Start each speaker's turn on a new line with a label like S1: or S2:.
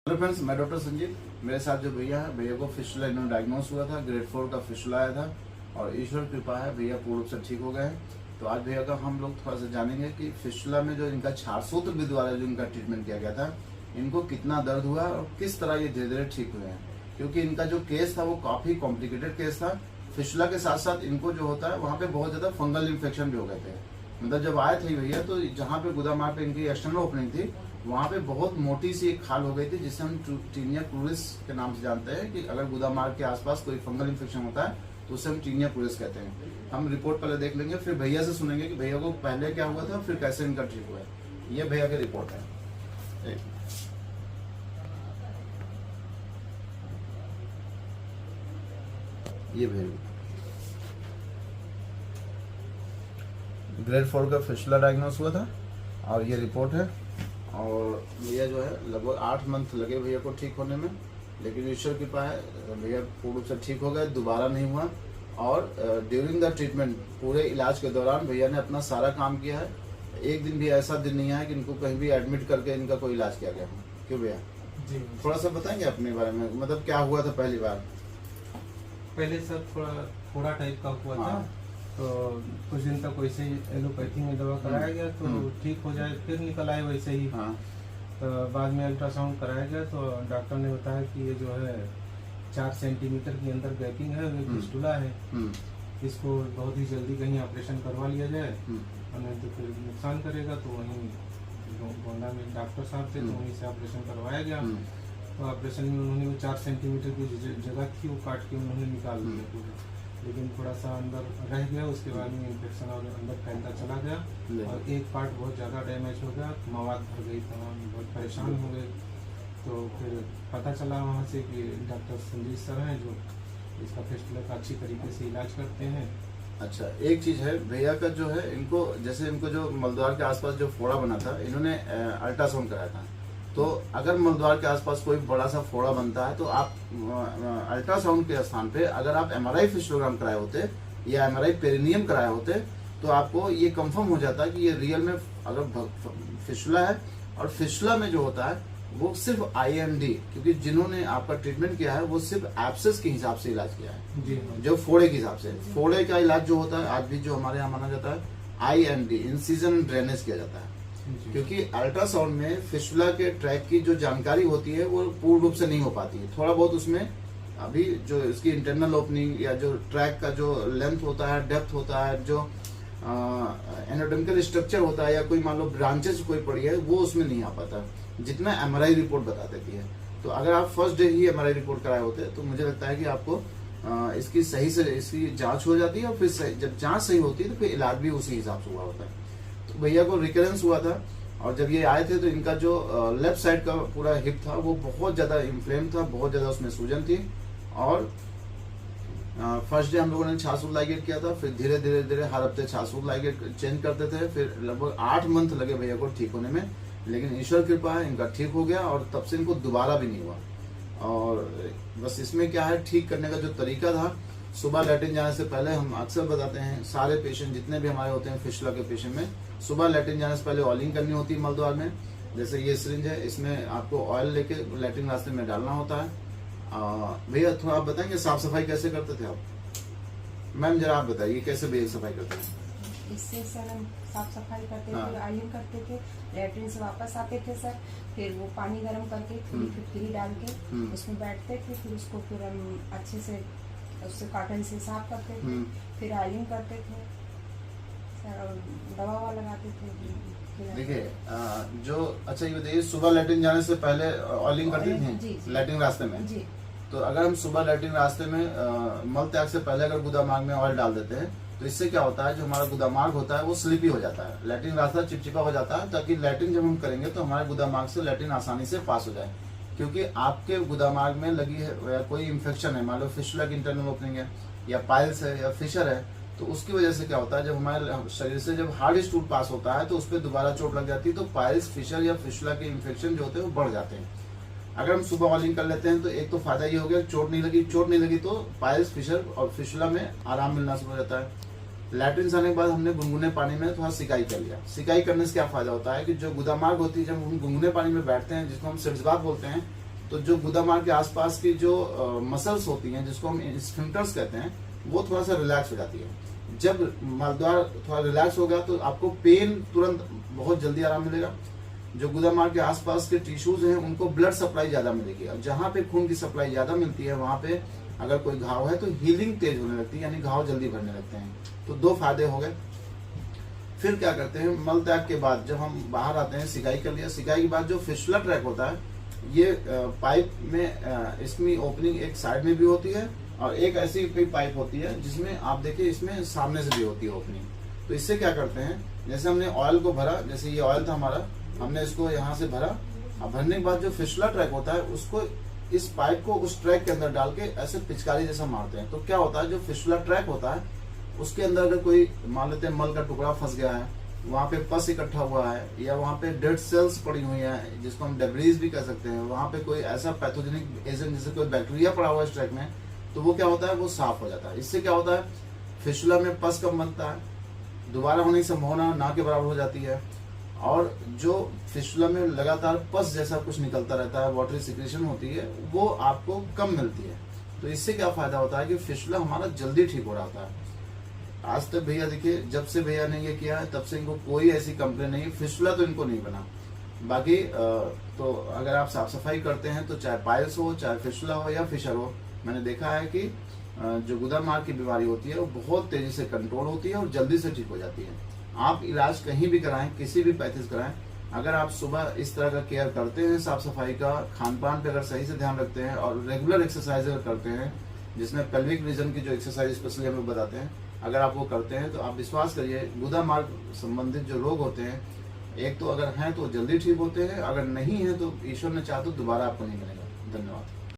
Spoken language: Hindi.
S1: हेलो फ्रेंड्स, मैं डॉक्टर संजीव। मेरे साथ जो भैया है, भैया को फिस्टुला इन्होंने डायग्नोस हुआ था, ग्रेड 4 का फिस्टुला आया था और ईश्वर कृपा है भैया पूर्ण रूप से ठीक हो गए हैं। तो आज भैया का हम लोग थोड़ा सा जानेंगे कि फिस्टुला में जो इनका छारसूत्र विधि द्वारा जो इनका ट्रीटमेंट किया गया था, इनको कितना दर्द हुआ और किस तरह ये धीरे धीरे ठीक हुए हैं। क्योंकि इनका जो केस था वो काफी कॉम्प्लिकेटेड केस था। फिस्टुला के साथ साथ इनको जो होता है वहाँ पे बहुत ज्यादा फंगल इन्फेक्शन भी हो गए थे। मतलब जब आए थे भैया तो जहाँ पे गुदामार पे इनकी एक्सटर्नल ओपनिंग थी, वहाँ पे बहुत मोटी सी एक खाल हो गई थी, जिसे हम टीनिया क्रूरिस के नाम से जानते हैं कि अगर गुदामार के आसपास कोई फंगल इन्फेक्शन होता है तो उसे हम टीनिया क्रूरिस कहते हैं। हम रिपोर्ट पहले देख लेंगे, फिर भैया से सुनेंगे कि भैया को पहले क्या हुआ था, फिर कैसे इनका ठीक हुआ है। ये भैया की रिपोर्ट है। ये भैया ग्रेड 4 का फिस्टुला डायग्नोस हुआ था और ये रिपोर्ट है। और भैया जो है लगभग 8 मंथ लगे भैया को ठीक होने में, लेकिन ईश्वर की कृपा है भैया पूर्ण रूप से ठीक हो गए, दोबारा नहीं हुआ। और ड्यूरिंग द ट्रीटमेंट, पूरे इलाज के दौरान भैया ने अपना सारा काम किया है। एक दिन भी ऐसा दिन नहीं आया कि इनको कहीं भी एडमिट करके इनका कोई इलाज किया गया हो। क्यों भैया?
S2: जी,
S1: थोड़ा सा बताएंगे अपने बारे में, मतलब क्या हुआ था पहली बार?
S2: पहले सर थोड़ा टाइप का हुआ था।
S1: हाँ।
S2: तो कुछ दिन तक वैसे ही एलोपैथी में दवा कराया गया तो ठीक हो जाए, फिर निकल आए वैसे ही।
S1: हाँ।
S2: तो बाद में अल्ट्रासाउंड कराया गया तो डॉक्टर ने बताया कि ये जो है 4 सेंटीमीटर के अंदर गैपिंग है, ये फिस्टुला है। इसको बहुत ही जल्दी कहीं ऑपरेशन करवा लिया जाए, और नहीं तो फिर नुकसान करेगा। तो वहीं गोंडा में डॉक्टर साहब थे, तो वहीं से ऑपरेशन करवाया गया। तो ऑपरेशन में उन्होंने वो 4 सेंटीमीटर की जगह थी वो काट के उन्होंने निकाल दिया पूरा, लेकिन थोड़ा सा अंदर रह गया। उसके बाद में इन्फेक्शन और अंदर फैलता चला गया और एक पार्ट बहुत ज़्यादा डैमेज हो गया, मवाद भर गई, तमाम बहुत परेशान हो गए। तो फिर पता चला वहाँ से कि डॉक्टर संजीव सर हैं जो इसका फिस्टुला का अच्छी तरीके से इलाज करते हैं।
S1: अच्छा, एक चीज है भैया का जो है, इनको जैसे इनको जो मलद्वार के आसपास जो फोड़ा बना था, इन्होंने अल्ट्रासाउंड कराया था। तो अगर मलद्वार के आसपास कोई बड़ा सा फोड़ा बनता है तो आप अल्ट्रासाउंड के स्थान पे अगर आप एमआरआई फिस्टुलोग्राम कराए होते या एमआरआई पेरिनियम कराए होते तो आपको ये कंफर्म हो जाता है कि ये रियल में अगर फिस्टुला है। और फिस्टुला में जो होता है वो सिर्फ IMD, क्योंकि जिन्होंने आपका ट्रीटमेंट किया है वो सिर्फ एब्सेस के हिसाब से इलाज किया है,
S2: जी,
S1: जो फोड़े के हिसाब से। फोड़े का इलाज जो होता है आज भी जो हमारे यहाँ माना जाता है IMD, इंसिजन ड्रेनेज किया जाता है। क्योंकि अल्ट्रासाउंड में फिस्टुला के ट्रैक की जो जानकारी होती है वो पूर्ण रूप से नहीं हो पाती है। थोड़ा बहुत उसमें अभी जो इसकी इंटरनल ओपनिंग या जो ट्रैक का जो लेंथ होता है, डेप्थ होता है, जो एनाटॉमिकल स्ट्रक्चर होता है या कोई मान लो ब्रांचेस कोई पड़ी है, वो उसमें नहीं आ पाता जितना एमआरआई रिपोर्ट बता देती है। तो अगर आप फर्स्ट डे ही एमआरआई रिपोर्ट कराए होते तो मुझे लगता है कि आपको इसकी सही से इसकी जांच हो जाती है, और फिर जब जांच सही होती है तो फिर इलाज भी उसी हिसाब से हुआ होता है। तो भैया को रिकरेंस हुआ था और जब ये आए थे तो इनका जो लेफ्ट साइड का पूरा हिप था वो बहुत ज्यादा इन्फ्लेम था, बहुत ज्यादा उसमें सूजन थी। और फर्स्ट डे हम लोगों ने छासूर लाइगेट किया था, फिर धीरे धीरे धीरे हर हफ्ते छासूर लाइगेट चेंज करते थे। फिर लगभग 8 मंथ लगे भैया को ठीक होने में, लेकिन ईश्वर कृपा है इनका ठीक हो गया और तब से इनको दोबारा भी नहीं हुआ। और बस इसमें क्या है, ठीक करने का जो तरीका था, सुबह लैट्रिन जाने से पहले हम अक्सर बताते हैं सारे पेशेंट जितने भी हमारे होते हैं फिस्टुला के पेशेंट में, सुबह लैट्रिन जाने से पहले ऑयलिंग करनी होती है मलद्वार में। जैसे ये सिरिंज है, इसमें आपको ऑयल लेके लैट्रिन रास्ते में डालना होता है। भैया थोड़ा आप बताएंगे साफ सफाई कैसे करते थे आप? मैम जरा आप बताइए कैसे भैया सफाई करते हैं?
S3: इससे सर हम साफ सफाई करते
S1: हाँ।
S3: थे, आयरन करते थे, लैट्रिन से वापस आते थे सर, फिर वो पानी गर्म करके थोड़ी फिटकरी डाल के उसमें बैठते थे, फिर उसको फिर हम अच्छे से उससे कॉटन से साफ करते थे, फिर आयरन करते थे सर, और दवा ववा लगाते थे।
S1: देखिए जो अच्छा ये बताइए, सुबह लैट्रिन जाने से पहले ऑयलिंग करते
S3: जी,
S1: थे लैट्रिन रास्ते में?
S3: जी।
S1: तो अगर हम सुबह लैट्रिन रास्ते में मल त्याग से पहले अगर गुदामार्ग में ऑयल डाल देते हैं तो इससे क्या होता है, जो हमारा गुदामार्ग होता है वो स्लिपी हो जाता है, लैट्रिन रास्ता चिपचिपा हो जाता है, ताकि लैट्रिन जब हम करेंगे तो हमारे गुदामार्ग से लैट्रिन आसानी से पास हो जाए। क्योंकि आपके गुदामार्ग में लगी है या कोई इन्फेक्शन है, मान लो फिस्टुला की इंटरनल ओपनिंग है या पाइल्स है या फिशर है, तो उसकी वजह से क्या होता है, जब हमारे शरीर से जब हार्ड स्टूल पास होता है तो उस पर दोबारा चोट लग जाती है, तो पाइल्स, फिशर या फिस्टुला के इन्फेक्शन जो होते हैं वो बढ़ जाते हैं। अगर हम सुबह ऑयलिंग कर लेते हैं तो एक तो फायदा ये हो गया, चोट नहीं लगी तो पाइल्स, फिशर और फिस्टुला में आराम मिलना शुरू हो जाता है। लैट्रिन से आने के बाद हमने गुनगुने पानी में थोड़ा सिकाई कर लिया। सिकाई करने से क्या फायदा होता है कि जो गुदामार्ग होती है, जब हम गुनगुने पानी में बैठते हैं, जिसको हम सिरजबात बोलते हैं, तो जो गुदामार्ग के आसपास की जो मसल्स होती हैं, जिसको हम स्फिंक्टर्स कहते हैं, वो थोड़ा सा रिलैक्स हो जाती है। जब मलद्वार थोड़ा रिलैक्स होगा तो आपको पेन तुरंत बहुत जल्दी आराम मिलेगा। जो गुदामार्ग के आसपास के टिश्यूज हैं उनको ब्लड सप्लाई ज्यादा मिलेगी। अब जहाँ पे खून की सप्लाई ज्यादा मिलती है वहां पे अगर कोई घाव है तो हीलिंग तेज होने लगती है, यानी घाव जल्दी भरने लगते हैं। तो 2 फायदे हो गए। फिर क्या करते हैं, मल त्याग के बाद जब हम बाहर आते हैं, सिकाई कर लिया, सिकाई के बाद जो फिस्टुला ट्रैक होता है, ये पाइप में इसमें ओपनिंग एक साइड में भी होती है और एक ऐसी पाइप होती है जिसमें आप देखिए इसमें सामने से भी होती है ओपनिंग। तो इससे क्या करते हैं, जैसे हमने ऑयल को भरा, जैसे ये ऑयल था हमारा, हमने इसको यहाँ से भरा, अब भरने के बाद जो फिस्टुला ट्रैक होता है उसको इस पाइप को उस ट्रैक के अंदर डाल के ऐसे पिचकारी जैसा मारते हैं। तो क्या होता है, जो फिस्टुला ट्रैक होता है उसके अंदर अगर कोई मान लेते हैं मल का टुकड़ा फंस गया है, वहां पे पस इकट्ठा हुआ है, या वहां पे डेड सेल्स पड़ी हुई है जिसको हम डेब्रीज भी कह सकते हैं, वहां पे कोई ऐसा पैथोजेनिक एजेंट जैसे कोई बैक्टीरिया पड़ा हुआ है इस ट्रैक में, तो वो क्या होता है, वो साफ हो जाता है। इससे क्या होता है, फिस्टुला में पस कम बनता है, दोबारा होने की संभावना ना के बराबर हो जाती है, और जो फिस्टुला में लगातार पस जैसा कुछ निकलता रहता है, वाटरी सिक्रेशन होती है, वो आपको कम मिलती है। तो इससे क्या फायदा होता है कि फिस्टुला हमारा जल्दी ठीक हो रहा होता है। आज तक भैया देखिए, जब से भैया ने ये किया है तब से इनको कोई ऐसी कंप्लेन नहीं, फिस्टुला तो इनको नहीं बना। बाकी तो अगर आप साफ सफाई करते हैं तो चाहे पाइल्स हो, चाहे फिस्टुला हो या फिशर हो, मैंने देखा है कि जो गुदामार्ग की बीमारी होती है वो बहुत तेजी से कंट्रोल होती है और जल्दी से ठीक हो जाती है। आप इलाज कहीं भी कराएं, किसी भी पैथिस कराएं, अगर आप सुबह इस तरह का केयर करते हैं, साफ सफाई का, खान पान पे अगर सही से ध्यान रखते हैं और रेगुलर एक्सरसाइज अगर करते हैं, जिसमें पेल्विक रीजन की जो एक्सरसाइज स्पेशली हम लोग बताते हैं, अगर आप वो करते हैं तो आप विश्वास करिए गुदामार्ग संबंधित जो रोग होते हैं, एक तो अगर हैं तो जल्दी ठीक होते हैं, अगर नहीं है तो ईश्वर ने चाहा तो दोबारा आपको नहीं मिलेगा।